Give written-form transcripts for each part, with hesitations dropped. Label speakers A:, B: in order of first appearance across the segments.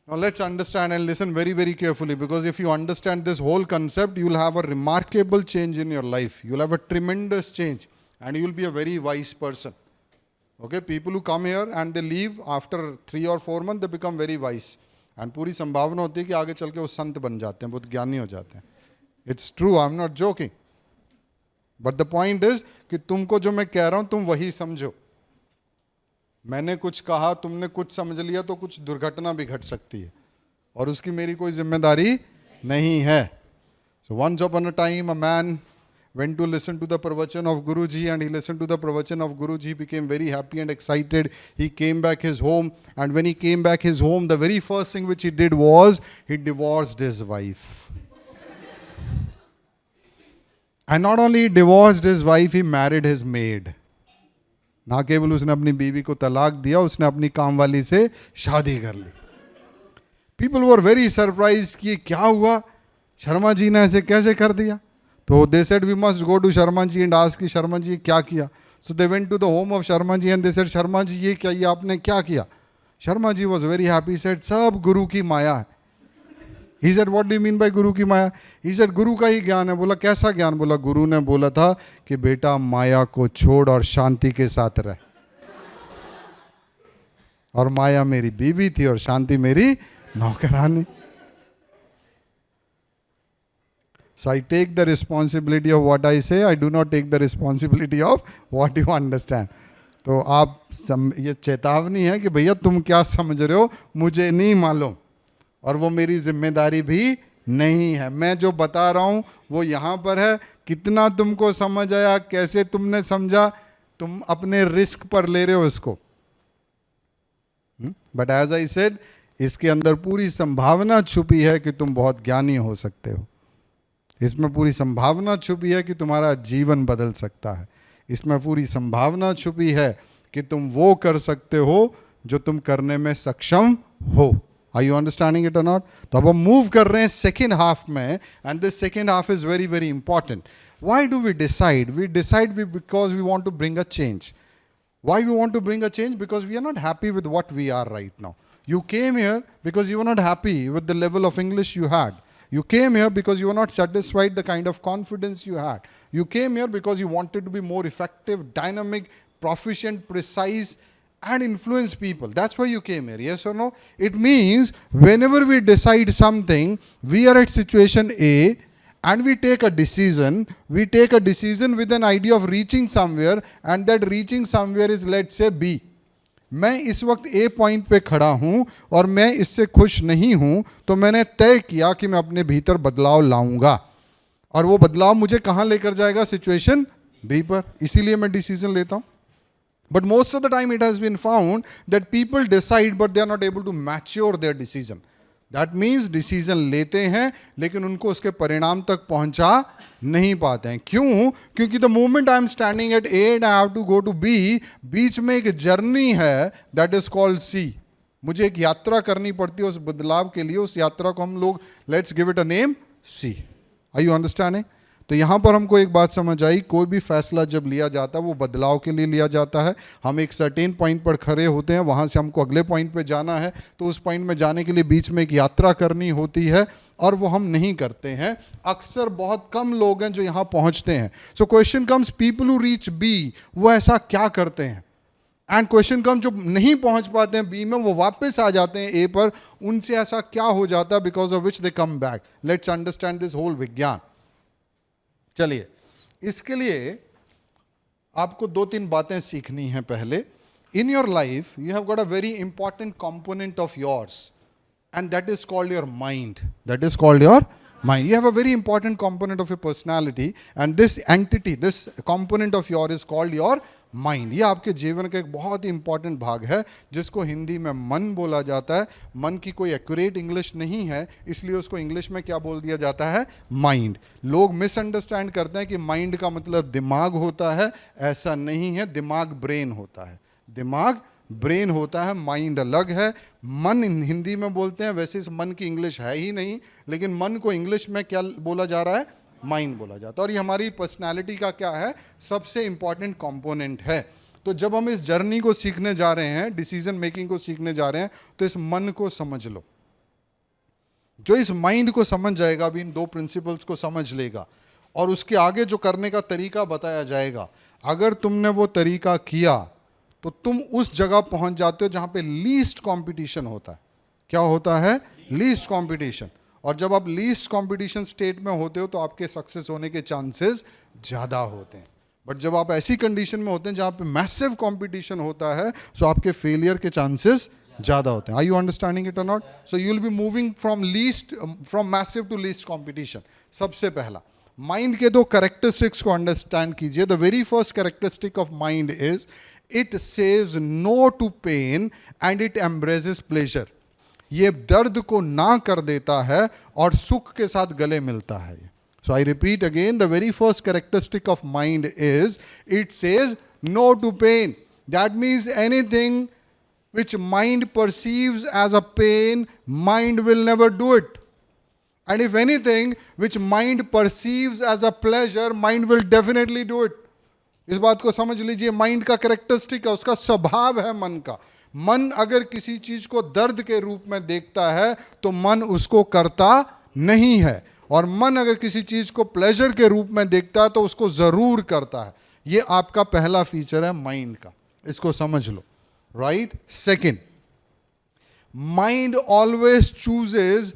A: Now let's understand and listen very, very carefully, because if you understand this whole concept, you will have a remarkable change in your life. You will have a tremendous change and you will be a very wise person. Okay, people who come here and they leave after 3 or 4 months, they become very wise. And पूरी संभावना होती है कि आगे चल के वो संत बन जाते हैं, बहुत ज्ञानी हो जाते हैं. It's true, I'm not joking. But the point is कि तुमको जो मैं कह रहा हूँ तुम वही समझो. मैंने कुछ कहा, तुमने कुछ समझ लिया तो कुछ दुर्घटना भी घट सकती है और उसकी मेरी कोई जिम्मेदारी नहीं है. So once upon a time a man went to listen to the pravachan of Guruji, and he listened to the pravachan of Guruji, became very happy and excited. He came back his home, and when he came back his home, the very first thing which he did was he divorced his wife. And not only he divorced his wife, he married his maid. ना केवल उसने अपनी बीवी को तलाक दिया, उसने अपनी काम वाली से शादी कर ली. People were very surprised कि क्या हुआ, शर्मा जी ने ऐसे कैसे कर दिया. तो they said we must go to Sharma ji and ask कि शर्मा जी क्या किया. So they went to the home of Sharma ji and they said, Sharma ji ये क्या, ये आपने क्या किया. Sharma ji was very happy. He said, सब गुरु की माया है. He said, what do you mean by गुरु की माया? He said, गुरु का ही ज्ञान है. बोला कैसा ज्ञान? बोला गुरु ने बोला था कि बेटा माया को छोड़ और शांति के साथ रह. और माया मेरी बीवी थी और शांति मेरी नौकरानी. So I take the responsibility of what I say. I do not take the responsibility of what you understand. तो आप ये चेतावनी है कि भैया तुम क्या समझ रहे हो मुझे नहीं मालूम, और वो मेरी जिम्मेदारी भी नहीं है. मैं जो बता रहा हूँ वो यहाँ पर है. कितना तुमको समझ आया, कैसे तुमने समझा, तुम अपने रिस्क पर ले रहे हो इसको. बट एज आई सेड, इसके अंदर पूरी संभावना छुपी है कि तुम बहुत ज्ञानी हो सकते हो. इसमें पूरी संभावना छुपी है कि तुम्हारा जीवन बदल सकता है. इसमें पूरी संभावना छुपी है कि तुम वो कर सकते हो जो तुम करने में सक्षम हो. Are you understanding it or not? तो अब हम मूव कर रहे हैं सेकेंड हाफ में, and this second half is very very important. Why do we decide? We decide because we want to bring a change. Why we want to bring a change? Because we are not happy with what we are right now. You came here because you were not happy with the level of English you had. You came here because you were not satisfied the kind of confidence you had. You came here because you wanted to be more effective, dynamic, proficient, precise, and influence people. That's why you came here. Yes or no? It means whenever we decide something, we are at situation A and we take a decision. We take a decision with an idea of reaching somewhere, and that reaching somewhere is, let's say, B. मैं इस वक्त ए point पे खड़ा हूं और मैं इससे खुश नहीं हूं, तो मैंने तय किया कि मैं अपने भीतर बदलाव लाऊंगा, और वो बदलाव मुझे कहां लेकर जाएगा? सिचुएशन बी पर. इसीलिए मैं डिसीजन लेता हूं. But most of the time it has been found that people decide but they are not able to mature their decision. That means decision लेते हैं लेकिन उनको उसके परिणाम तक पहुंचा नहीं पाते हैं. क्यों? क्योंकि the moment I am standing at A and I have to go to B, बीच में एक जर्नी है दैट इज कॉल्ड सी. मुझे एक यात्रा करनी पड़ती है उस बदलाव के लिए. उस यात्रा को हम लोग let's give it a name C. Are you understanding? तो यहाँ पर हमको एक बात समझ आई, कोई भी फैसला जब लिया जाता है वो बदलाव के लिए लिया जाता है. हम एक सर्टेन पॉइंट पर खड़े होते हैं, वहाँ से हमको अगले पॉइंट पे जाना है, तो उस पॉइंट में जाने के लिए बीच में एक यात्रा करनी होती है, और वो हम नहीं करते हैं. अक्सर बहुत कम लोग हैं जो यहाँ पहुँचते हैं. So question comes, people who reach B, वो ऐसा क्या करते हैं? एंड क्वेश्चन कम, जो नहीं पहुँच पाते हैं बी में, वो वापस आ जाते हैं ए पर. उनसे ऐसा क्या हो जाता है because of which they come back? Let's understand this whole विज्ञान. चलिए, इसके लिए आपको 2-3 बातें सीखनी हैं. पहले, in your life you have got a very important component of yours, and that is called your mind. That is called your mind. You have a very important component of your personality, and this entity, this component of yours is called your mind. ये आपके जीवन का एक बहुत ही important भाग है, जिसको हिंदी में मन बोला जाता है. मन की कोई एक्यूरेट इंग्लिश नहीं है, इसलिए उसको इंग्लिश में क्या बोल दिया जाता है? माइंड. लोग मिसअंडरस्टैंड करते हैं कि माइंड का मतलब दिमाग होता है. ऐसा नहीं है. दिमाग ब्रेन होता है. दिमाग ब्रेन होता है, माइंड अलग है. मन हिंदी में बोलते हैं, वैसे इस मन की इंग्लिश है ही नहीं, लेकिन मन को इंग्लिश में क्या बोला जा रहा है? माइंड बोला जाता है. और ये हमारी पर्सनालिटी का क्या है? सबसे इंपॉर्टेंट कंपोनेंट है. तो जब हम इस जर्नी को सीखने जा रहे हैं, डिसीजन मेकिंग को सीखने जा रहे हैं, तो इस मन को समझ लो. जो इस माइंड को समझ जाएगा, अभी इन दो प्रिंसिपल्स को समझ लेगा और उसके आगे जो करने का तरीका बताया जाएगा, अगर तुमने वो तरीका किया तो तुम उस जगह पहुंच जाते हो जहां पे लीस्ट कंपटीशन होता है। क्या होता है? Least competition. और जब आप लीस्ट कंपटीशन स्टेट में होते हो तो आपके सक्सेस होने के चांसेस ज़्यादा होते हैं। बट जब आप ऐसी कंडीशन में होते हैं जहां पे मैसिव कंपटीशन होता है, तो आपके फेलियर के चांसेस ज़्यादा होते हैं। आर यू अंडरस्टैंडिंग इट और not? So you will be moving from massive to least competition. सबसे पहला, माइंड के दो कैरेक्टरिस्टिक्स को अंडरस्टैंड कीजिए। The very first characteristic of mind is it says no to pain and it embraces pleasure. ये दर्द को ना कर देता है और सुख के साथ गले मिलता है। So I repeat again, the very first characteristic of mind is it says no to pain. That means anything which mind perceives as a pain, mind will never do it. And if anything which mind perceives as a pleasure, mind will definitely do it. इस बात को समझ लीजिए, mind का characteristic है, उसका स्वभाव है मन का। मन अगर किसी चीज को दर्द के रूप में देखता है तो मन उसको करता नहीं है, और मन अगर किसी चीज को प्लेजर के रूप में देखता है तो उसको जरूर करता है। ये आपका पहला फीचर है माइंड का, इसको समझ लो। Right? Second, mind always chooses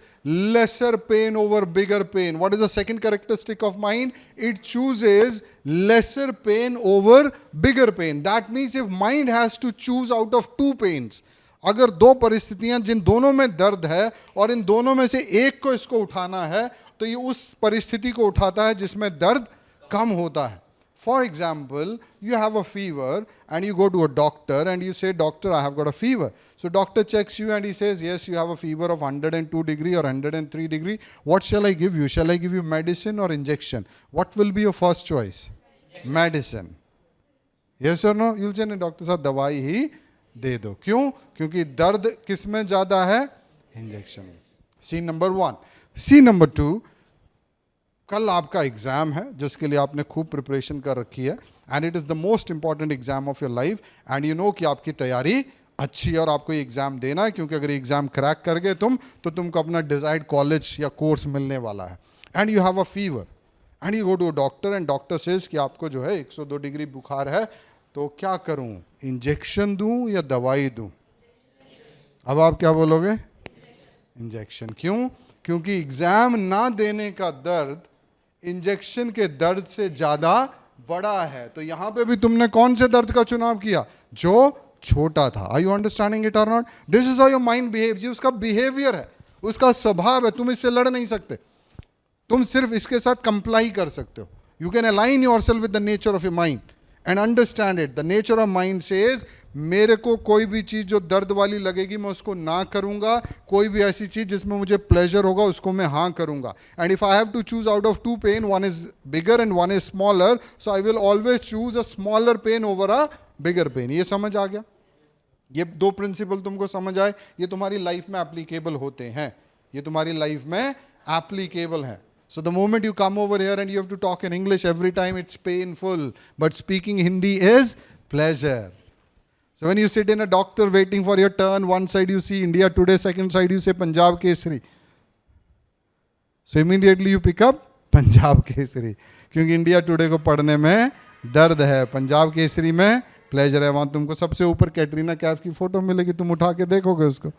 A: lesser pain over bigger pain. What is the second characteristic of mind? It chooses lesser pain over bigger pain. That means if mind has to choose out of two pains, अगर दो परिस्थितियां जिन दोनों में दर्द है और इन दोनों में से एक को इसको उठाना है, तो ये उस परिस्थिति को उठाता है जिसमें दर्द कम होता है। For example, you have a fever and you go to a doctor and you say, doctor, I have got a fever. So doctor checks you and he says, yes, you have a fever of 102 degree or 103 degree. What shall I give you? Shall I give you medicine or injection? What will be your first choice? Medicine. Yes or no? You'll say, doctor साहब दवाई ही दे दो। क्यों? क्योंकि दर्द किस में ज़्यादा है? इंजेक्शन में। Scene number 1. Scene number 2. कल आपका एग्जाम है जिसके लिए आपने खूब प्रिपरेशन कर रखी है, and it is the most important exam of your life, and you know कि आपकी तैयारी अच्छी है और आपको ये एग्जाम देना है, क्योंकि अगर एग्जाम क्रैक कर गए तुम तो तुमको अपना डिजायर्ड कॉलेज या कोर्स मिलने वाला है। And you have a fever and you go to a doctor and doctor says कि आपको जो है 102 डिग्री बुखार है, तो क्या करूं, इंजेक्शन दूं या दवाई दूं? अब आप क्या बोलोगे? इंजेक्शन। क्यों? क्योंकि एग्जाम ना देने का दर्द इंजेक्शन के दर्द से ज्यादा बड़ा है। तो यहां पे भी तुमने कौन से दर्द का चुनाव किया? जो छोटा था। आर यू अंडरस्टैंडिंग इट और not? This is how your mind behaves. ये उसका बिहेवियर है, उसका स्वभाव है। तुम इससे लड़ नहीं सकते, तुम सिर्फ इसके साथ कंप्लाई कर सकते हो। You can align yourself with the nature of your mind and understand it. The nature of mind says मेरे को कोई भी चीज़ जो दर्द वाली लगेगी मैं उसको ना करूंगा, कोई भी ऐसी चीज़ जिसमें मुझे प्लेजर होगा उसको मैं हाँ करूंगा। And if I have to choose out of two pain, one is bigger and one is smaller, so I will always choose a smaller pain over a bigger pain. ये समझ आ गया? ये दो प्रिंसिपल तुमको समझ आए, ये तुम्हारी लाइफ में एप्लीकेबल होते हैं, ये तुम्हारी लाइफ में एप्लीकेबल है। So the moment you come over here and you have to talk in English every time, it's painful. But speaking Hindi is pleasure. So when you sit in a doctor waiting for your turn, one side you see India Today, second side you say Punjab Kesari. So immediately you pick up Punjab Kesari. क्योंकि India today को पढ़ने में दर्द है, पंजाब केसरी में pleasure है। वहाँ तुमको सबसे ऊपर कैटरीना कैफ की फोटो मिलेगी, तुम उठा के देखोगे उसको।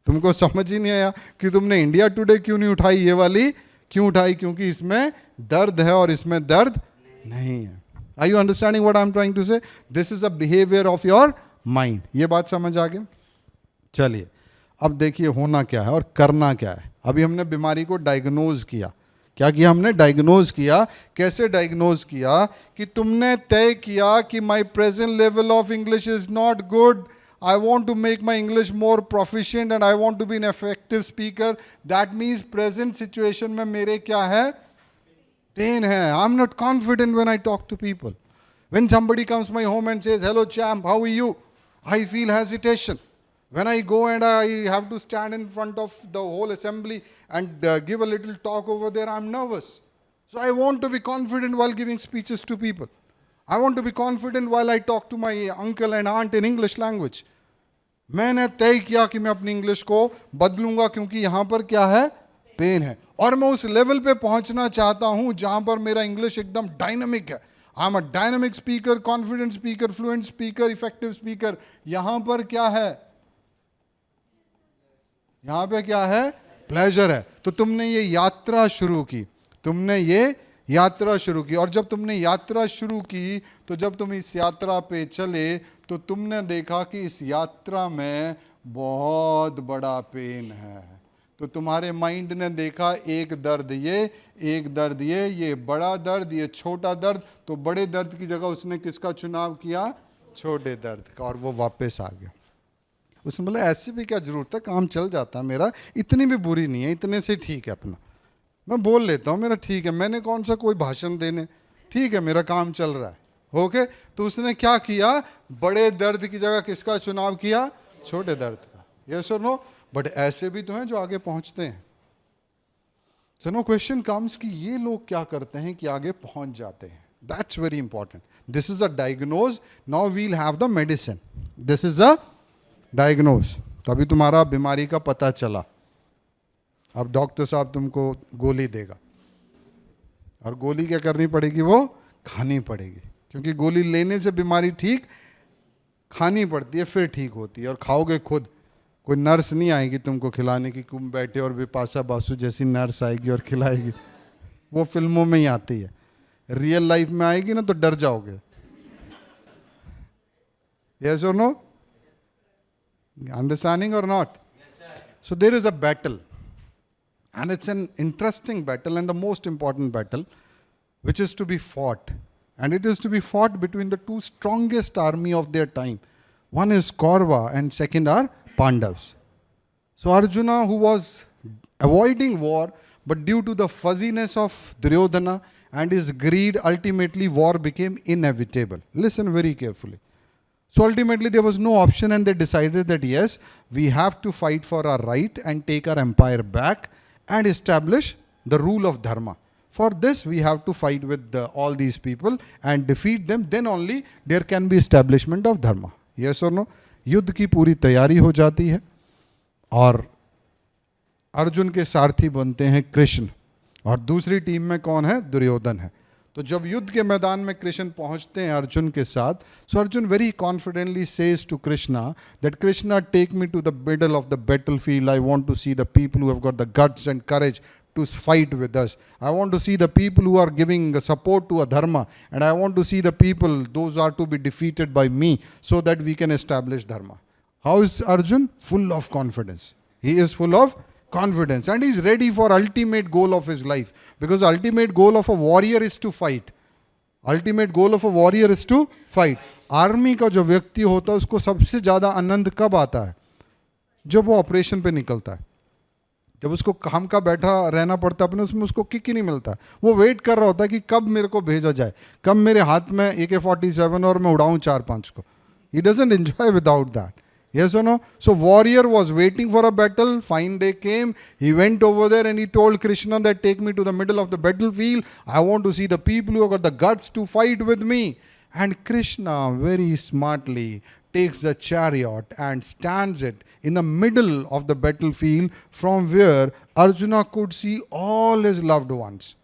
A: तुमको समझ ही नहीं आया कि तुमने इंडिया टुडे क्यों नहीं उठाई, ये वाली क्यों उठाई? क्योंकि इसमें दर्द है और इसमें दर्द नहीं है। Are you understanding what I am trying to say? This is a behaviour of your mind. ये बात समझ आ गया? चलिए अब देखिए होना क्या है और करना क्या है। अभी हमने बीमारी को डायग्नोज किया। क्या किया हमने? डायग्नोज किया। कैसे डायग्नोज किया? कि तुमने तय किया कि my present level of English is not good, I want to make my English more proficient and I want to be an effective speaker. That means present situation में मेरे क्या है? Pain है. I'm not confident when I talk to people. When somebody comes to my home and says, hello champ, how are you? I feel hesitation. When I go and I have to stand in front of the whole assembly and give a little talk over there, I'm nervous. So I want to be confident while giving speeches to people. I want to be confident while I talk to my uncle and aunt in English language. मैंने तय किया कि मैं अपनी English को बदलूंगा क्योंकि यहां पर क्या है, पेन है, और मैं उस लेवल पे पहुंचना चाहता हूं जहां पर मेरा इंग्लिश एकदम डायनामिक है। I am a dynamic speaker, confident speaker, fluent speaker, effective speaker. यहां पर क्या है, यहां पे क्या है, प्लेजर है। तो तुमने ये यात्रा शुरू की, तुमने ये यात्रा शुरू की, और जब तुमने यात्रा शुरू की तो जब तुम इस यात्रा पे चले तो तुमने देखा कि इस यात्रा में बहुत बड़ा पेन है। तो तुम्हारे माइंड ने देखा एक दर्द ये, एक दर्द ये बड़ा दर्द, ये छोटा दर्द। तो बड़े दर्द की जगह उसने किसका चुनाव किया, छोटे दर्द का, और वो वापस आ गया। उसने बोला ऐसी भी क्या जरूरत है, काम चल जाता है मेरा, इतनी भी बुरी नहीं है, इतने से ठीक है, अपना मैं बोल लेता हूँ, मेरा ठीक है, मैंने कौन सा कोई भाषण देने, ठीक है मेरा काम चल रहा है। ओके, तो उसने क्या किया, बड़े दर्द की जगह किसका चुनाव किया, छोटे दर्द का। यस और नो? बट ऐसे भी तो हैं जो आगे पहुंचते हैं। सो नो क्वेश्चन कम्स कि ये लोग क्या करते हैं कि आगे पहुंच जाते हैं। That's very important. This is a diagnose, now we'll have the medicine. This is a diagnose. तो अभी तुम्हारा बीमारी का पता चला, अब डॉक्टर साहब तुमको गोली देगा, और गोली क्या करनी पड़ेगी, वो खानी पड़ेगी, क्योंकि गोली लेने से बीमारी ठीक, खानी पड़ती है फिर ठीक होती है। और खाओगे खुद, कोई नर्स नहीं आएगी तुमको खिलाने की, तुम बैठे और बिपाशा बासु जैसी नर्स आएगी और खिलाएगी। वो फिल्मों में ही आती है, रियल लाइफ में आएगी ना तो डर जाओगे। यस और नो? अंडरस्टैंडिंग और not? So there is a battle, and it's an interesting battle and the most important battle which is to be fought, and it is to be fought between the two strongest army of their time. One is Kaurava and second are Pandavas. So Arjuna, who was avoiding war, but due to the fuzziness of Duryodhana and his greed, ultimately war became inevitable. Listen very carefully. So ultimately there was no option, and they decided that yes, we have to fight for our right and take our empire back and establish the rule of dharma. For this we have to fight with all these people and defeat them, then only there can be establishment of dharma. Yes or no? युद्ध की पूरी तैयारी हो जाती है, और अर्जुन के सारथी बनते हैं कृष्ण, और दूसरी टीम में कौन है, दुर्योधन है। तो जब युद्ध के मैदान में कृष्ण पहुंचते हैं अर्जुन के साथ, so Arjun very confidently says to Krishna that Krishna take me to the middle of the battlefield, I want to see the people who have got the guts and courage to fight with us. I want to see the people who are giving support to a dharma, and I want to see the people, those are to be defeated by me, so that we can establish dharma. How is Arjun? Full of confidence. He is full of confidence, and he is ready for ultimate goal of his life, because ultimate goal of a warrior is to fight. Ultimate goal of a warrior is to fight. Army का जो व्यक्ति होता है उसको सबसे ज़्यादा आनंद कब आता है, जब वो ऑपरेशन पे निकलता है। जब उसको काम का बैठा रहना पड़ता है अपने, उसमें उसको किक ही नहीं मिलता। वो वेट कर रहा होता है कि कब मेरे को भेजा जाए, कब मेरे हाथ में AK-47 और मैं उड़ाऊं 4-5 को। He doesn't enjoy without that. Yes or no? So warrior was waiting for a battle. Fine day came. He went over there and he told Krishna that take me to the middle of the battlefield. I want to see the people who have got the guts to fight with me. And Krishna very smartly takes the chariot and stands it in the middle of the battlefield, from where Arjuna could see all his loved ones.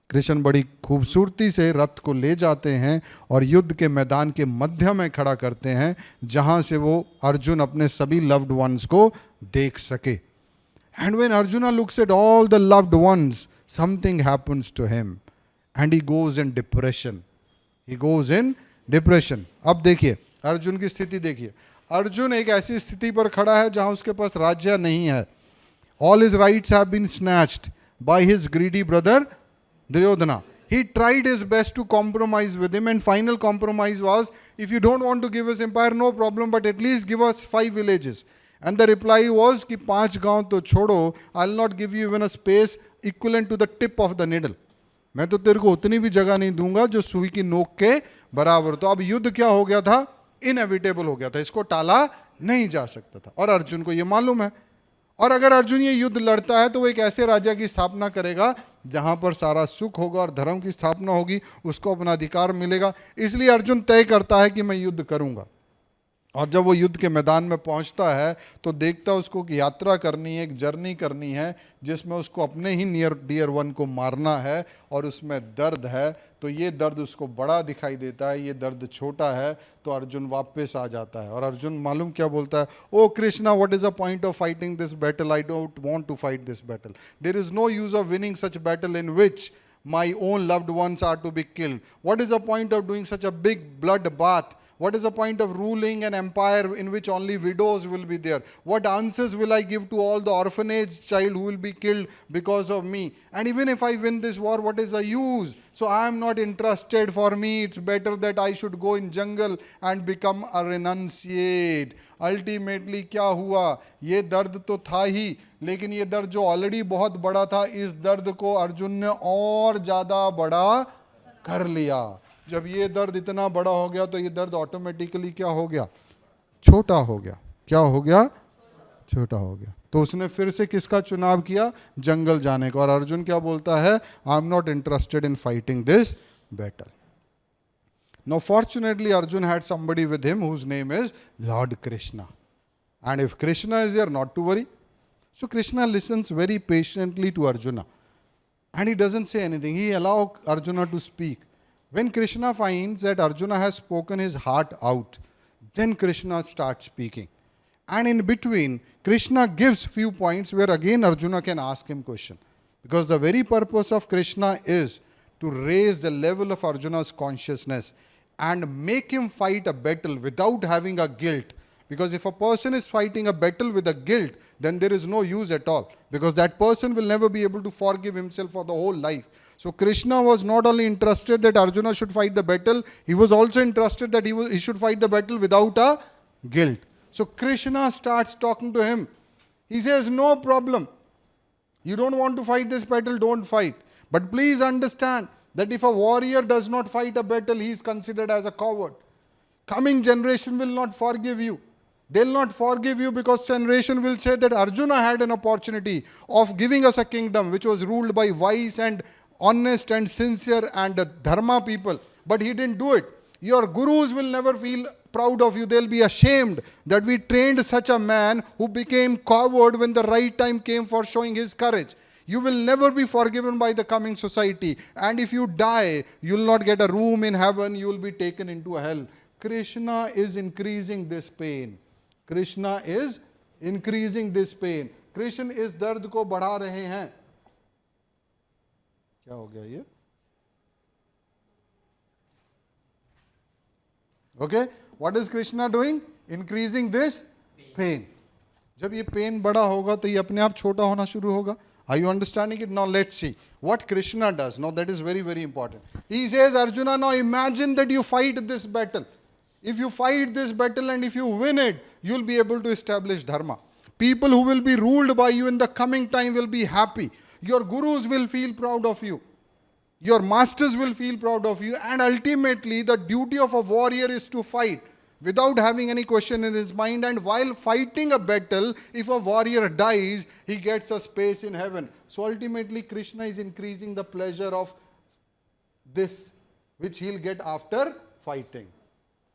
A: Krishna बड़ी खूबसूरती से रथ को ले जाते हैं और युद्ध के मैदान के मध्य में खड़ा करते हैं, जहां से वो अर्जुन अपने सभी लव्ड वंस को देख सके। And when Arjuna looks at all the loved ones, something happens to him and he goes in depression. He goes in depression. अब देखिए अर्जुन की स्थिति देखिए। अर्जुन एक ऐसी स्थिति पर खड़ा है जहां उसके पास राज्य नहीं है। All his rights have been snatched by his greedy brother Duryodhana. He tried his best to compromise with him, and final compromise was, if you don't want to give us empire, no problem, but at least give us 5 villages. And the reply was कि 5 गांव तो छोड़ो, I'll not give you even a space equivalent to the tip of the needle. मैं तो तेरे को उतनी भी जगह नहीं दूंगा जो सुई की नोक के बराबर। तो अब युद्ध क्या हो गया था, इनएविटेबल हो गया था, इसको टाला नहीं जा सकता था, और अर्जुन को ये मालूम है। और अगर अर्जुन ये युद्ध लड़ता है तो वो एक ऐसे राज्य की स्थापना करेगा जहां पर सारा सुख होगा और धर्म की स्थापना होगी, उसको अपना अधिकार मिलेगा। इसलिए अर्जुन तय करता है कि मैं युद्ध करूंगा। और जब वो युद्ध के मैदान में पहुंचता है तो देखता है उसको कि यात्रा करनी है, एक जर्नी करनी है जिसमें उसको अपने ही नियर डियर वन को मारना है और उसमें दर्द है। तो ये दर्द उसको बड़ा दिखाई देता है, ये दर्द छोटा है। तो अर्जुन वापस आ जाता है और अर्जुन मालूम क्या बोलता है, oh Krishna, what is the point of fighting this battle, I don't want to fight this battle, there is no use of winning such battle in which my own loved ones are to be killed. What is the point of doing such a big blood bath? What is the point of ruling an empire in which only widows will be there? What answers will I give to all the orphanage child who will be killed because of me? And even if I win this war, what is the use? So I am not interested. For me, it's better that I should go in jungle and become a renunciate. Ultimately क्या हुआ, ये दर्द तो था ही, लेकिन ये दर्द जो ऑलरेडी बहुत बड़ा था, इस दर्द को अर्जुन ने और ज्यादा बड़ा कर लिया। जब ये दर्द इतना बड़ा हो गया तो ये दर्द ऑटोमेटिकली क्या हो गया, छोटा हो गया। क्या हो गया, छोटा हो गया। तो उसने फिर से किसका चुनाव किया, जंगल जाने का। और अर्जुन क्या बोलता है, I am not interested in fighting this battle. Now fortunately Arjun had somebody with him whose name is Lord Krishna. And if Krishna is here, not to worry. So Krishna listens very patiently to Arjuna. And he doesn't say anything. He allows Arjuna to speak. When Krishna finds that Arjuna has spoken his heart out, then Krishna starts speaking. And in between, Krishna gives few points where again Arjuna can ask him question. Because the very purpose of Krishna is to raise the level of Arjuna's consciousness and make him fight a battle without having a guilt. Because if a person is fighting a battle with a guilt, then there is no use at all. Because that person will never be able to forgive himself for the whole life. So Krishna was not only interested that Arjuna should fight the battle, he was also interested that he should fight the battle without a guilt. So Krishna starts talking to him. He says, no problem. You don't want to fight this battle, don't fight. But please understand that if a warrior does not fight a battle, he is considered as a coward. Coming generation will not forgive you. They will not forgive you because generation will say that Arjuna had an opportunity of giving us a kingdom which was ruled by wise and honest and sincere and dharma people. But he didn't do it. Your gurus will never feel proud of you. They'll be ashamed that we trained such a man who became coward when the right time came for showing his courage. You will never be forgiven by the coming society. And if you die, you will not get a room in heaven. You will be taken into hell. Krishna is increasing this pain. Krishna is increasing this pain. Krishna is दर्द को बढ़ा रहे हैं. क्या हो गया ये? Okay, what is Krishna doing? Increasing this pain. जब ये पेन बड़ा होगा तो ये अपने आप छोटा होना शुरू होगा. Are you understanding it? Now let's see what Krishna does. Now that is very, very important. He says, Arjuna, now imagine that you fight this battle. If you fight this battle and if you win it, you will be able to establish dharma. People who will be ruled by you in the coming time will be happy. Your gurus will feel proud of you. Your masters will feel proud of you. And ultimately, the duty of a warrior is to fight without having any question in his mind. And while fighting a battle, if a warrior dies, he gets a space in heaven. So ultimately, Krishna is increasing the pleasure of this, which he'll get after fighting.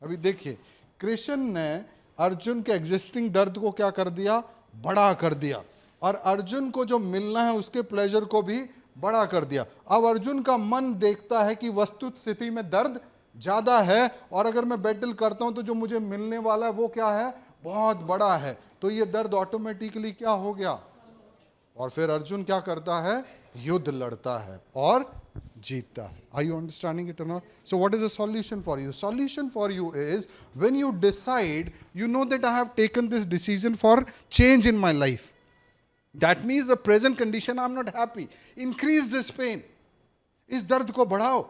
A: अभी देखिए, कृष्ण ने अर्जुन के existing दर्द को क्या कर दिया, बड़ा कर दिया, और अर्जुन को जो मिलना है उसके प्लेजर को भी बड़ा कर दिया. अब अर्जुन का मन देखता है कि वस्तुत स्थिति में दर्द ज्यादा है, और अगर मैं बैटल करता हूं तो जो मुझे मिलने वाला है वो क्या है, बहुत बड़ा है. तो ये दर्द ऑटोमेटिकली क्या हो गया, और फिर अर्जुन क्या करता है, युद्ध लड़ता है और जीतता है. Are you understanding it or not? So what is the solution for you? Solution for you is when you decide, you know that I have taken this decision for change in my life. That means the present condition I'm not happy. Increase this pain. इस दर्द को बढ़ाओ.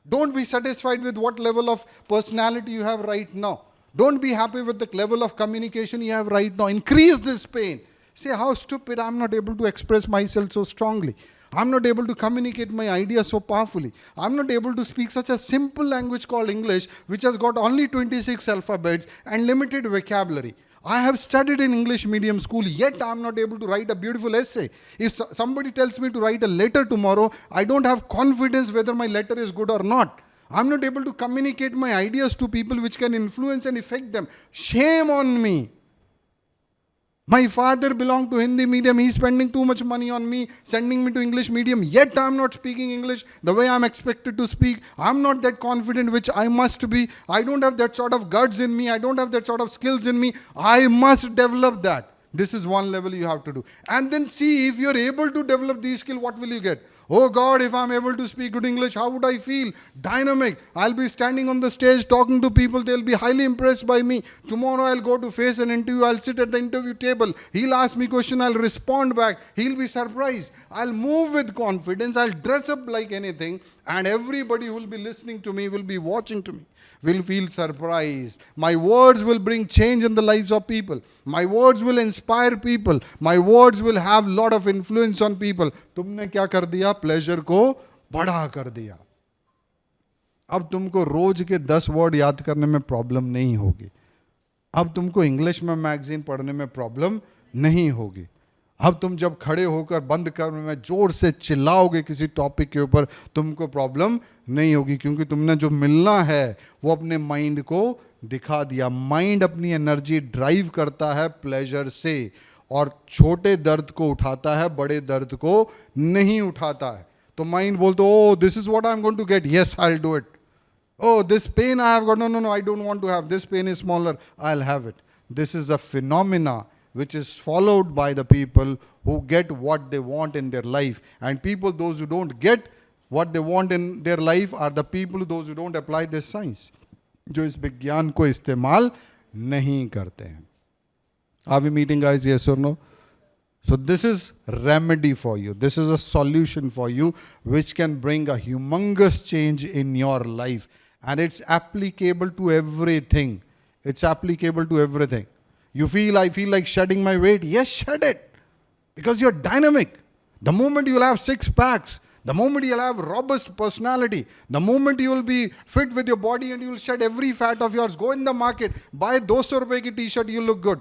A: Don't be satisfied with what level of personality you have right now. Don't be happy with the level of communication you have right now. Increase this pain. Say, how stupid, I'm not able to express myself so strongly. I'm not able to communicate my ideas so powerfully. I'm not able to speak such a simple language called English, which has got only 26 alphabets and limited vocabulary. I have studied in English medium school, yet I'm not able to write a beautiful essay. If somebody tells me to write a letter tomorrow, I don't have confidence whether my letter is good or not. I'm not able to communicate my ideas to people which can influence and affect them. Shame on me. My father belonged to Hindi medium. He's spending too much money on me, sending me to English medium. Yet I'm not speaking English the way I'm expected to speak. I'm not that confident which I must be. I don't have that sort of guts in me. I don't have that sort of skills in me. I must develop that. This is one level you have to do. And then see if you're able to develop these skills, what will you get? Oh God, if I'm able to speak good English, how would I feel? Dynamic. I'll be standing on the stage talking to people. They'll be highly impressed by me. Tomorrow I'll go to face an interview. I'll sit at the interview table. He'll ask me question. I'll respond back. He'll be surprised. I'll move with confidence. I'll dress up like anything. And everybody who will be listening to me, will be watching to me, will feel surprised. My words will bring change in the lives of people. My words will inspire people. My words will have lot of influence on people. तुमने क्या कर दिया? Pleasure को बड़ा कर दिया. अब तुमको रोज के 10 वर्ड याद करने में प्रॉब्लम नहीं होगी. अब तुमको इंग्लिश में मैगजीन पढ़ने में प्रॉब्लम नहीं होगी. अब तुम जब खड़े होकर बंद करने में जोर से चिल्लाओगे किसी टॉपिक के ऊपर, तुमको प्रॉब्लम नहीं होगी, क्योंकि तुमने जो मिलना है वो अपने माइंड को दिखा दिया. माइंड अपनी एनर्जी ड्राइव करता है प्लेजर से, और छोटे दर्द को उठाता है, बड़े दर्द को नहीं उठाता है. तो माइंड बोलते oh this is what I am going to get, yes I will do it. Oh, this pain I have got, no, I don't want to have. This pain is smaller, I'll have it. This is a phenomena which is followed by the people who get what they want in their life. And people, those who don't get what they want in their life, are the people, those who don't apply this science. जो इस विज्ञान को इस्तेमाल नहीं करते हैं. Are we meeting, guys? Yes or no? So this is remedy for you. This is a solution for you which can bring a humongous change in your life. And it's applicable to everything. It's applicable to everything. You feel, I feel like shedding my weight. Yes, shed it. Because you're dynamic. The moment you'll have 6 packs, the moment you'll have robust personality, the moment you will be fit with your body and you will shed every fat of yours, go in the market, buy 200 rupees ki t-shirt, you look good.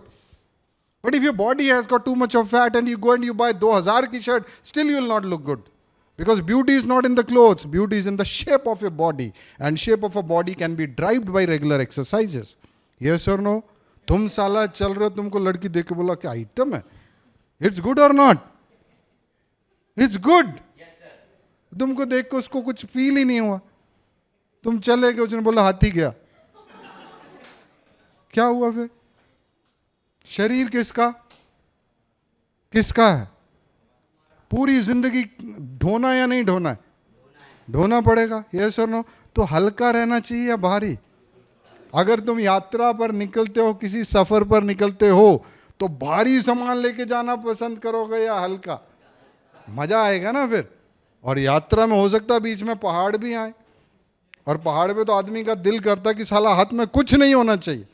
A: But if your body has got too much of fat and you go and you buy 2000 ki shirt, still you will not look good. Because beauty is not in the clothes, beauty is in the shape of your body. And shape of a body can be driven by regular exercises. Yes or no? तुम साला चल रहे हो, तुमको लड़की देख के बोला क्या आइटम है? It's good or not? It's good. Yes, sir. तुमको देख के उसको कुछ फील ही नहीं हुआ. तुम चले गए, उसने बोला हाथी गया. क्या हुआ फिर? शरीर किसका? किसका है? पूरी जिंदगी ढोना या नहीं ढोना है? ढोना पड़ेगा. यस और नो? तो हल्का रहना चाहिए या भारी? अगर तुम यात्रा पर निकलते हो, किसी सफर पर निकलते हो, तो भारी सामान लेके जाना पसंद करोगे या हल्का? मजा आएगा ना फिर. और यात्रा में हो सकता है बीच में पहाड़ भी आए, और पहाड़ पे तो आदमी का दिल करता कि साला हाथ में कुछ नहीं होना चाहिए.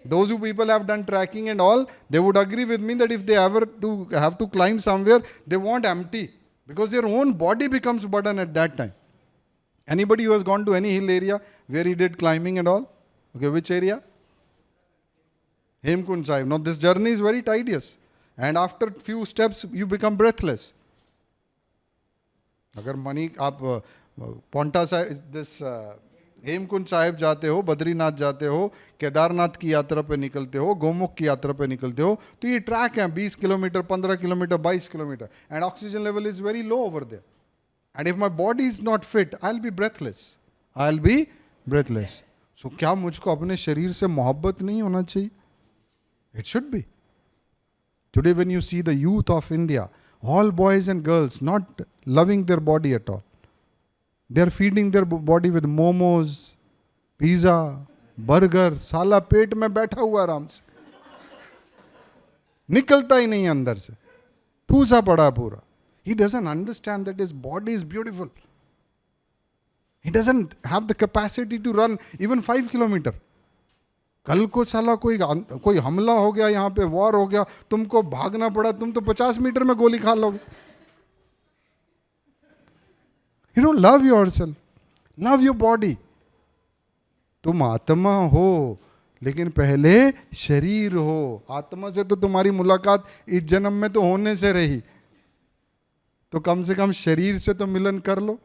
A: Those who people have done trekking and all, they would agree with me that if they ever have to climb somewhere, they want empty, because their own body becomes burden at that time. Anybody who has gone to any hill area where he did climbing and all? Okay, which area? Hemkund Sahib. Now this journey is very tedious, and after few steps you become breathless. अगर money आप Paonta Sahib, this Hemkund Sahib जाते हो, बद्रीनाथ जाते हो, केदारनाथ की यात्रा पे निकलते हो, गोमुख की यात्रा पे निकलते हो, तो ये ट्रैक है 20 kilometre, 15 kilometre, 22 kilometre, and oxygen level is very low over there. And if my body is not fit, I will be breathless. I will be breathless. So क्या मुझको अपने शरीर से मोहब्बत नहीं होना चाहिए? It should be. Today when you see the youth of India, all boys and girls not loving their body at all. They are feeding their body with momos, pizza, burger. साला पेट में बैठा हुआ आराम से, निकलता ही नहीं अंदर से, ठूसा पड़ा पूरा. He doesn't understand that his body is beautiful. He doesn't have the capacity to run even 5 kilometers. कल को साला कोई हमला हो गया, यहाँ पे वॉर हो गया, तुमको भागना पड़ा, तुम तो 50 मीटर में गोली खा लोगे. You don't love yourself. Love your body. तुम आत्मा हो, लेकिन पहले शरीर हो. आत्मा से तो तुम्हारी मुलाकात इस जन्म में तो होने से रही, तो कम से कम शरीर से तो मिलन कर लो.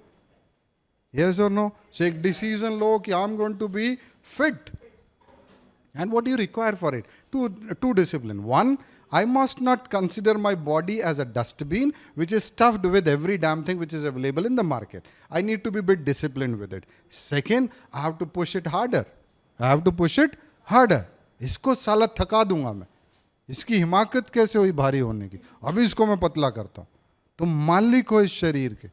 A: Yes or no? So एक decision लो कि I'm going to be fit. And what do you require for it? Two discipline. One, I must not consider my body as a dustbin which is stuffed with every damn thing which is available in the market. I need to be a bit disciplined with it. Second, I have to push it harder. I have to push it harder. इसको साला थका दूंगा मैं. इसकी हिमाकत कैसे हुई भारी होने की? अभी इसको मैं पतला करता हूँ. तुम मालिक हो इस शरीर के.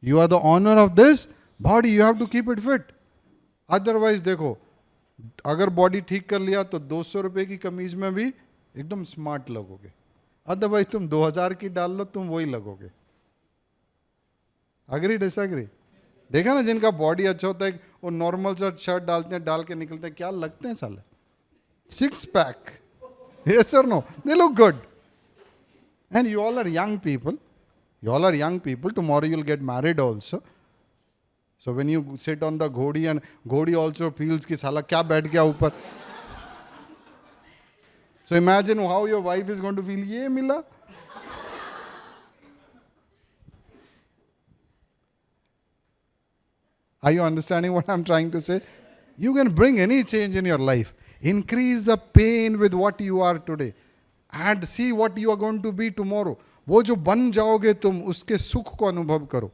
A: You are the owner of this body. You have to keep it fit. Otherwise देखो, अगर बॉडी ठीक कर लिया तो 200 रुपए की कमीज में भी एकदम स्मार्ट लगोगे. अदरवाइज तुम 2000 की डाल लो, तुम वही लगोगे. Agree disagree? देखा ना, जिनका बॉडी अच्छा होता है वो नॉर्मल सा शर्ट डालते हैं, डाल के निकलते हैं, क्या लगते हैं साले? 6 pack. Yes or no? They look good. And you all are young people. You all are young people. Tomorrow you'll get married also. So when you sit on the घोड़ी and घोड़ी also feels कि साला क्या बैठ गया ऊपर. So imagine how your wife is going to feel. ये मिला. Are you understanding what I'm trying to say? You can bring any change in your life. Increase the pain with what you are today. And see what you are going to be tomorrow. वो जो बन जाओगे तुम, उसके सुख को अनुभव करो.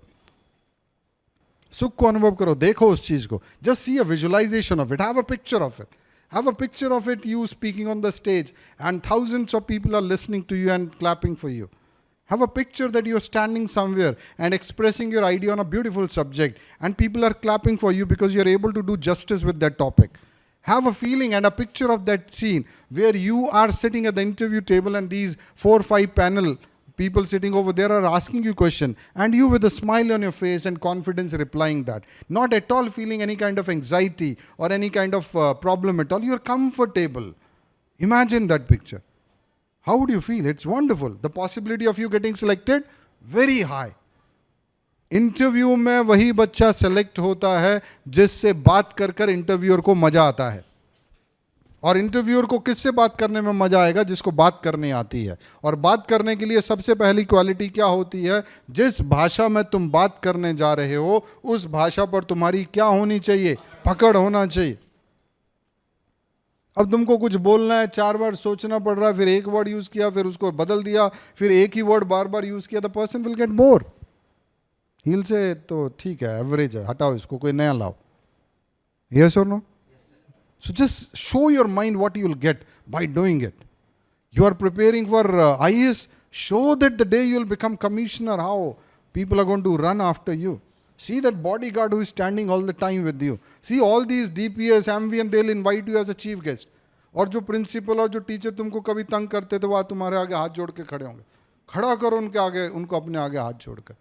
A: सुख को अनुभव करो. देखो उस चीज को. Just see a visualization of it. Have a picture of it. Have a picture of it, you speaking on the stage, and thousands of people are listening to you and clapping for you. Have a picture that you're standing somewhere and expressing your idea on a beautiful subject, and people are clapping for you because you're able to do justice with that topic. Have a feeling and a picture of that scene where you are sitting at the interview table and these 4 or 5 panel people sitting over there are asking you question, and you with a smile on your face and confidence replying that. Not at all feeling any kind of anxiety or any kind of problem at all. You're comfortable. Imagine that picture. How would you feel? It's wonderful. The possibility of you getting selected, very high. Interview में वही बच्चा select होता है जिससे बात कर कर interviewer को मजा आता है. और इंटरव्यूअर को किससे बात करने में मजा आएगा? जिसको बात करने आती है. और बात करने के लिए सबसे पहली क्वालिटी क्या होती है? जिस भाषा में तुम बात करने जा रहे हो उस भाषा पर तुम्हारी क्या होनी चाहिए? पकड़ होना चाहिए. अब तुमको कुछ बोलना है, 4 बार सोचना पड़ रहा है, फिर एक वर्ड यूज किया, फिर उसको बदल दिया, फिर एक ही वर्ड बार बार यूज किया. The person will get bore. He will say तो ठीक है, एवरेज है, हटाओ इसको, कोई नया लाओ. यस और no? So just show your mind what you will get by doing it. You are preparing for IAS. Show that the day you will become commissioner, how people are going to run after you. See that bodyguard who is standing all the time with you. See all these DPS, MV, they'll invite you as a chief guest. और जो principal और जो teacher तुमको कभी तंग करते थे वह तुम्हारे आगे हाथ जोड़ के खड़े होंगे. खड़ा करो उनके आगे, उनको अपने आगे हाथ जोड़कर.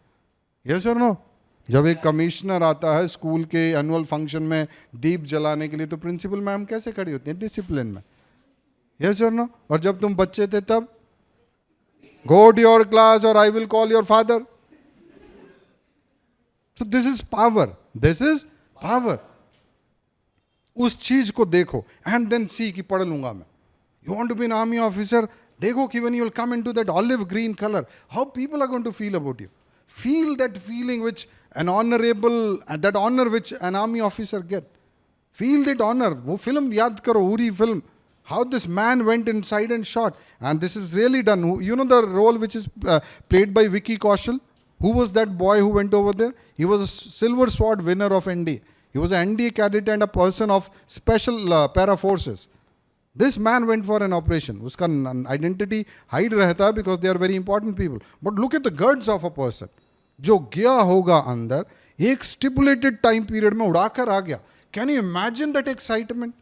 A: यस और नो? जब एक कमिश्नर आता है स्कूल के एनुअल फंक्शन में दीप जलाने के लिए तो प्रिंसिपल मैम कैसे खड़ी होती है? डिसिप्लिन में. यस और नो? और जब तुम बच्चे थे तब गो टू योर क्लास और I will call your father. So this is power. This is power. उस चीज को देखो एंड देन सी कि पढ़ लूंगा मैं. You want to be an army officer? देखो कि when you will come into that olive green colour, how people are going to feel about you. Feel that feeling which an honorable, that honor which an army officer get. Feel that honor. वो film याद करो, Uri film. How this man went inside and shot. And this is really done. You know the role which is played by Vicky Kaushal? Who was that boy who went over there? He was a Silver Sword winner of NDA. He was an NDA cadet and a person of special para forces. This man went for an operation. उसका identity hide रहता है because they are very important people. But look at the guts of a person. जो गया होगा अंदर, एक stipulated time period में उड़ाकर आ गया. Can you imagine that excitement?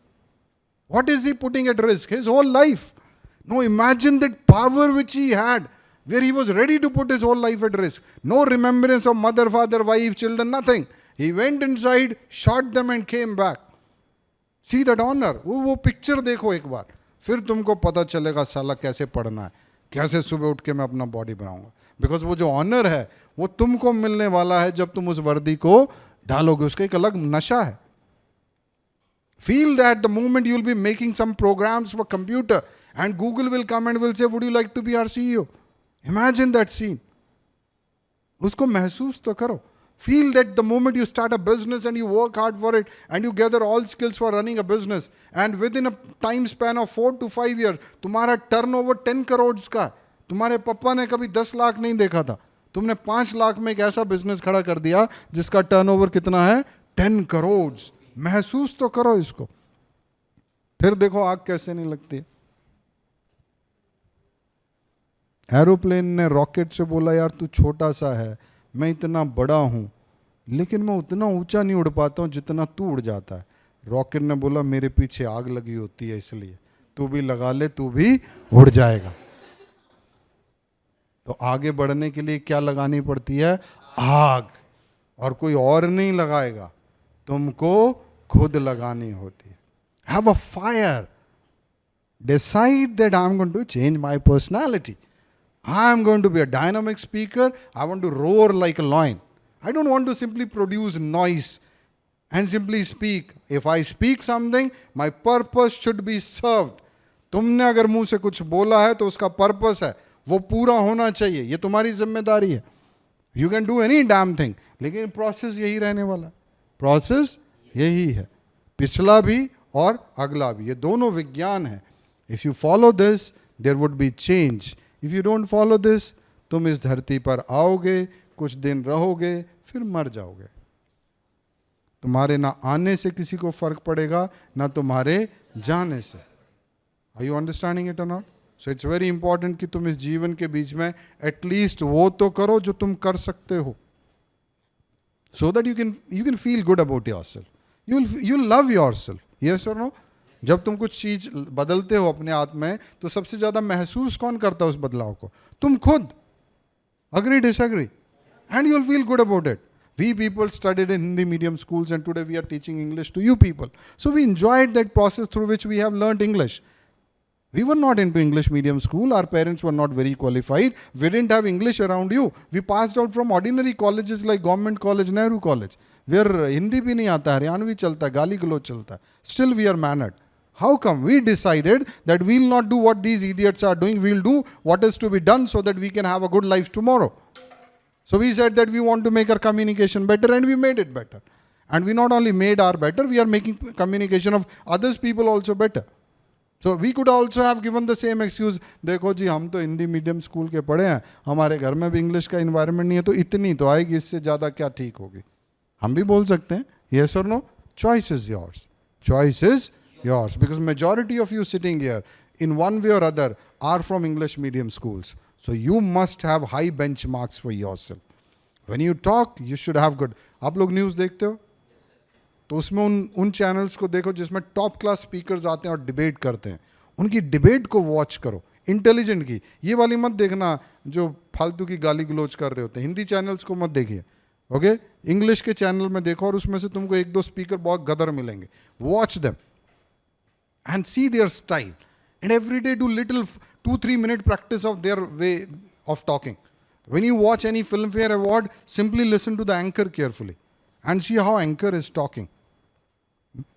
A: What is he putting at risk? His whole life. No, imagine that power which he had, where he was ready to put his whole life at risk. No remembrance of mother, father, wife, children, nothing. He went inside, shot them and came back. See that honor. वो picture देखो एक बार, फिर तुमको पता चलेगा साला कैसे पढ़ना है, कैसे सुबह उठ के मैं अपना बॉडी बनाऊंगा. बिकॉज वो जो ऑनर है वो तुमको मिलने वाला है जब तुम उस वर्दी को डालोगे. उसका एक अलग नशा है. Feel that the moment you will be making some programs for computer and Google will come and will say would you like to be our CEO. Imagine that scene. उसको महसूस तो करो. Feel that the moment you start a business and you work hard for it and you gather all skills for running a business, and within a time span of 4 to 5 years, तुम्हारा turnover 10 crores का, तुम्हारे पापा ने कभी 10 लाख नहीं देखा था, तुमने 5 लाख में एक ऐसा बिजनेस खड़ा कर दिया जिसका टर्नओवर कितना है, 10 करोड़। महसूस तो करो इसको, फिर देखो आग कैसे नहीं लगती। एरोप्लेन ने रॉकेट से बोला, यार तू छोटा सा है, मैं इतना बड़ा हूं, लेकिन मैं उतना ऊंचा नहीं उड़ पाता हूं जितना तू उड़ जाता है। रॉकेट ने बोला, मेरे पीछे आग लगी होती है, इसलिए तू भी लगा ले, तू भी उड़ जाएगा। तो आगे बढ़ने के लिए क्या लगानी पड़ती है, आग, और कोई और नहीं लगाएगा, तुमको खुद लगानी होती है। Have a fire, decide that I am going to change my personality, I am going to be a dynamic speaker. I want to roar like a lion. I don't want to simply produce noise and simply speak. If I speak something, my purpose should be served. तुमने अगर मुंह से कुछ बोला है तो उसका purpose है, वो पूरा होना चाहिए, ये तुम्हारी जिम्मेदारी है। You can do any damn thing, लेकिन प्रोसेस यही रहने वाला, प्रोसेस यही है, पिछला भी और अगला भी, ये दोनों विज्ञान है। If you follow this, there would be change. If you don't follow this, तुम इस धरती पर आओगे, कुछ दिन रहोगे, फिर मर जाओगे। तुम्हारे ना आने से किसी को फर्क पड़ेगा, ना तुम्हारे जाने से। Are you understanding it or not? So it's very important कि तुम इस जीवन के बीच में एटलीस्ट वो तो करो जो तुम कर सकते हो, so that you can feel good about yourself. You'll love yourself. Yes or no? जब तुम कुछ चीज बदलते हो अपने आप में, तो सबसे ज्यादा महसूस कौन करता है उस बदलाव को, तुम खुद। Agree disagree? And you will feel good about it. We people studied in Hindi medium schools and today we are teaching English to you people, so we enjoyed that process through which we have learned English. We were not into English medium school, our parents were not very qualified, we didn't have English around you, we passed out from ordinary colleges like Government College, Nehru College, where Hindi भी नहीं आता, हरियाणवी चलता है, गाली गलौज चलता है, still we are mannered. How come? We decided that we will not do what these idiots are doing, we will do what is to be done so that we can have a good life tomorrow. So we said that we want to make our communication better, and we made it better. And we not only made our better, we are making communication of others people also better. So we could also have given the same excuse, देखो जी हम तो Hindi medium school के पढ़े हैं, हमारे घर में भी इंग्लिश का इन्वायरमेंट नहीं है, तो इतनी तो आएगी, इससे ज़्यादा क्या ठीक होगी, हम भी बोल सकते हैं। Yes or no? Choice is yours. Choice is yours, because majority of you sitting here in one way or other are from English medium schools. So you must have high benchmarks for yourself. When you talk, you should have good. आप लोग news देखते हो, तो उसमें उन channels को देखो जिसमें टॉप क्लास स्पीकर्स आते हैं और डिबेट करते हैं, उनकी डिबेट को वॉच करो, इंटेलिजेंट की। ये वाली मत देखना जो फालतू की गाली गलोच कर रहे होते हैं, हिंदी चैनल्स को मत देखिए, ओके? इंग्लिश के चैनल में देखो, और उसमें से तुमको एक दो स्पीकर बहुत गदर मिलेंगे, watch them and see their style, and every day do little 2-3 minute practice of their way of talking. When you watch any Filmfare award, simply listen to the anchor carefully and see how anchor is talking.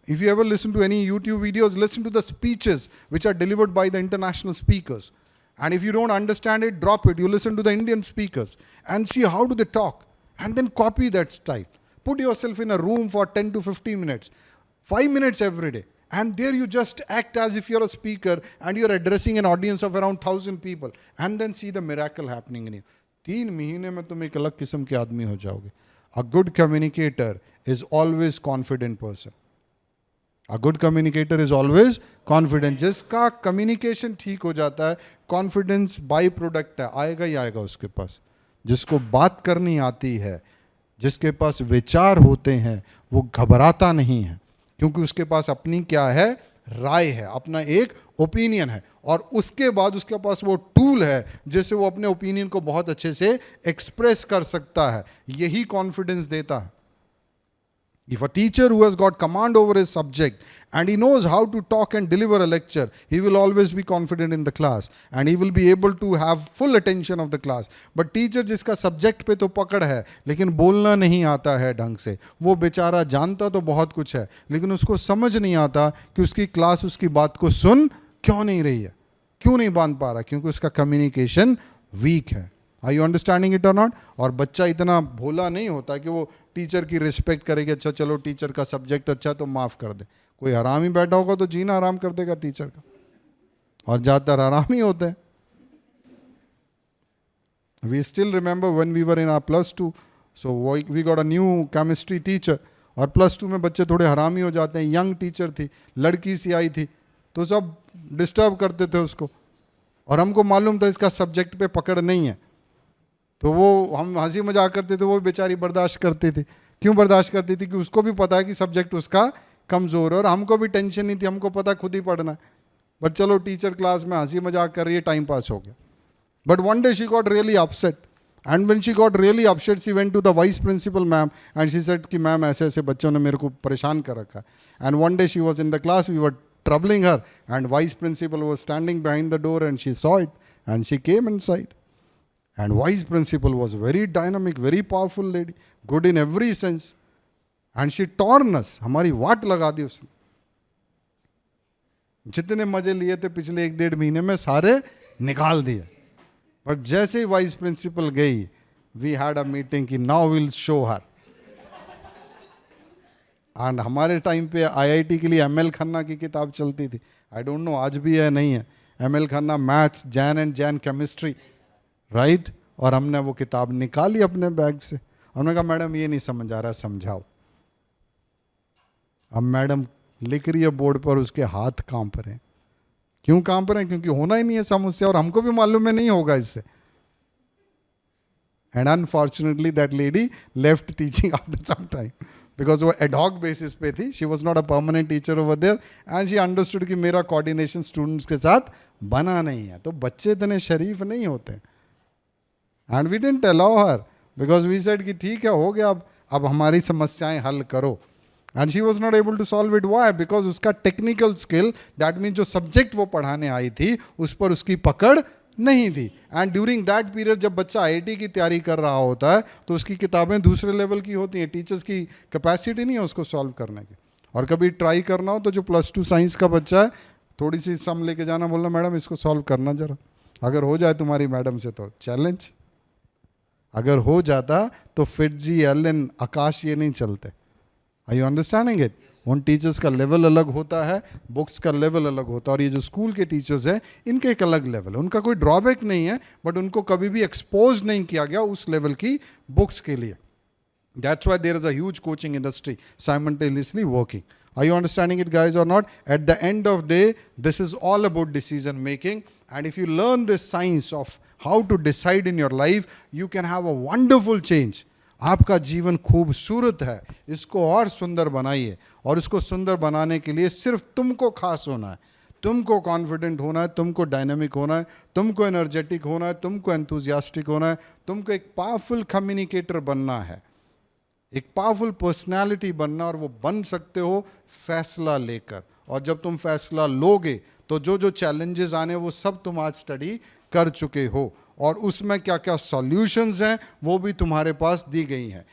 A: If you ever listen to any YouTube videos, listen to the speeches which are delivered by the international speakers. And if you don't understand it, drop it. You listen to the Indian speakers and see how do they talk, and then copy that style. Put yourself in a room for 10 to 15 minutes, 5 minutes every day. And there you just act as if you're a speaker and you're addressing an audience of around 1,000 people. And then see the miracle happening in you. 3 महीने में तुम एक अलग किस्म के आदमी हो जाओगे. A good communicator is always confident person. A good communicator is always confident. जिसका communication ठीक हो जाता है, confidence by product है, आएगा ही आएगा उसके पास. जिसको बात करनी आती है, जिसके पास विचार होते हैं, वो घबराता नहीं है, क्योंकि उसके पास अपनी क्या है, राय है, अपना एक ओपिनियन है, और उसके बाद उसके पास वो टूल है जिससे वो अपने ओपिनियन को बहुत अच्छे से एक्सप्रेस कर सकता है. यही कॉन्फिडेंस देता है. If a teacher who has got command over his subject and he knows how to talk and deliver a lecture, he will always be confident in the class and he will be able to have full attention of the class. But teacher जिसका subject पे तो पकड़ है लेकिन बोलना नहीं आता है ढंग से, वो बेचारा जानता तो बहुत कुछ है लेकिन उसको समझ नहीं आता कि उसकी क्लास उसकी बात को सुन क्यों नहीं रही है, क्यों नहीं बांध पा रहा, क्योंकि उसका कम्युनिकेशन वीक है. आर यू अंडरस्टैंडिंग इट और नॉट? और बच्चा इतना भोला नहीं होता कि वो टीचर की रिस्पेक्ट करेगा, अच्छा चलो टीचर का सब्जेक्ट अच्छा तो माफ़ कर दे। कोई हरामी बैठा होगा तो जीना आराम कर देगा टीचर का, और ज़्यादातर हरामी होते हैं। We still remember when we were in our +2, so we got a new chemistry teacher, और +2 में बच्चे थोड़े हरामी हो जाते हैं। यंग टीचर थी, लड़की सी आई थी, तो सब डिस्टर्ब करते थे उसको, और हमको मालूम था इसका सब्जेक्ट पे पकड़ नहीं है, तो वो हम हंसी मजाक करते थे, वो बेचारी बर्दाश्त करती थी। क्यों बर्दाश्त करती थी? कि उसको भी पता है कि सब्जेक्ट उसका कमज़ोर है, और हमको भी टेंशन नहीं थी, हमको पता खुद ही पढ़ना है। बट चलो टीचर क्लास में हंसी मजाक कर रही है, टाइम पास हो गया। But one day she got really upset, and when she got really upset she went to the vice principal ma'am and she said कि मैम ऐसे ऐसे बच्चों ने मेरे को परेशान कर रखा है। And one day she was in the class, we were troubling her, and vice principal was standing behind the door and she saw it and she came inside. And vice principal was very dynamic, very powerful lady, good in every sense, and she torn us, हमारी वाट लगा दी उसने। जितने मजे लिए थे पिछले 1-1.5 महीने में सारे निकाल दिए। बट जैसे ही वाइस प्रिंसिपल गई, वी हैड अ मीटिंग कि now will show her. And हमारे टाइम पे आईआईटी के लिए एमएल खन्ना की किताब चलती थी, आई डोंट नो आज भी है नहीं है। ML Khanna maths, Jain and Jain chemistry, right. और हमने वो किताब निकाली अपने बैग से, हमने कहा मैडम ये नहीं समझ आ रहा, समझाओ। अब मैडम लिख रही है बोर्ड पर, उसके हाथ कांप रहे हैं। क्यों कांप रहे हैं? क्योंकि होना ही नहीं है समझ, और हमको भी मालूम है नहीं होगा इससे। And unfortunately that lady left teaching after some time, because वो एडहॉक बेसिस पे थी, she was not a permanent teacher over there, and she understood कि मेरा कोऑर्डिनेशन स्टूडेंट्स के साथ बना नहीं है। तो बच्चे इतने शरीफ नहीं होते, and we didn't allow her, because we said कि ठीक है हो गया, अब हमारी समस्याएं हल करो। And she was not able to solve it. Why? Because उसका टेक्निकल स्किल, दैट मीन जो सब्जेक्ट वो पढ़ाने आई थी उस पर उसकी पकड़ नहीं थी। एंड ड्यूरिंग दैट पीरियड जब बच्चा आईआईटी की तैयारी कर रहा होता है तो उसकी किताबें दूसरे लेवल की होती हैं, टीचर्स की कैपेसिटी नहीं है उसको सॉल्व करने की। और कभी ट्राई करना हो तो जो +2 साइंस का बच्चा है, थोड़ी सी सम लेके जाना, बोलना मैडम इसको सॉल्व करना जरा, अगर हो जाए तुम्हारी मैडम से तो चैलेंज, अगर हो जाता तो फिटजी, एलन, आकाश ये नहीं चलते। Are you understanding it? उन टीचर्स का लेवल अलग होता है, बुक्स का लेवल अलग होता है, और ये जो स्कूल के टीचर्स हैं इनके एक अलग लेवल है। उनका कोई ड्रॉबैक नहीं है, बट उनको कभी भी एक्सपोज नहीं किया गया उस लेवल की बुक्स के लिए। That's why there is a huge coaching industry simultaneously working. Are you understanding it, guys, or not? At the end of the day, this is all about decision making. And if you learn this science of how to decide in your life, you can have a wonderful change. आपका जीवन खूबसूरत है, इसको और सुंदर बनाइए। और इसको सुंदर बनाने के लिए सिर्फ तुमको खास होना है, तुमको कॉन्फिडेंट होना है, तुमको डायनामिक होना है, तुमको एनर्जेटिक होना है, तुमको एंथुजियास्टिक होना है, तुमको एक पावरफुल कम्युनिकेटर बनना है, एक पावरफुल पर्सनालिटी बनना। और वो बन सकते हो फैसला लेकर। और जब तुम फैसला लोगे तो जो जो चैलेंजेस आने वो सब तुम आज स्टडी कर चुके हो, और उसमें क्या क्या सॉल्यूशंस हैं वो भी तुम्हारे पास दी गई हैं।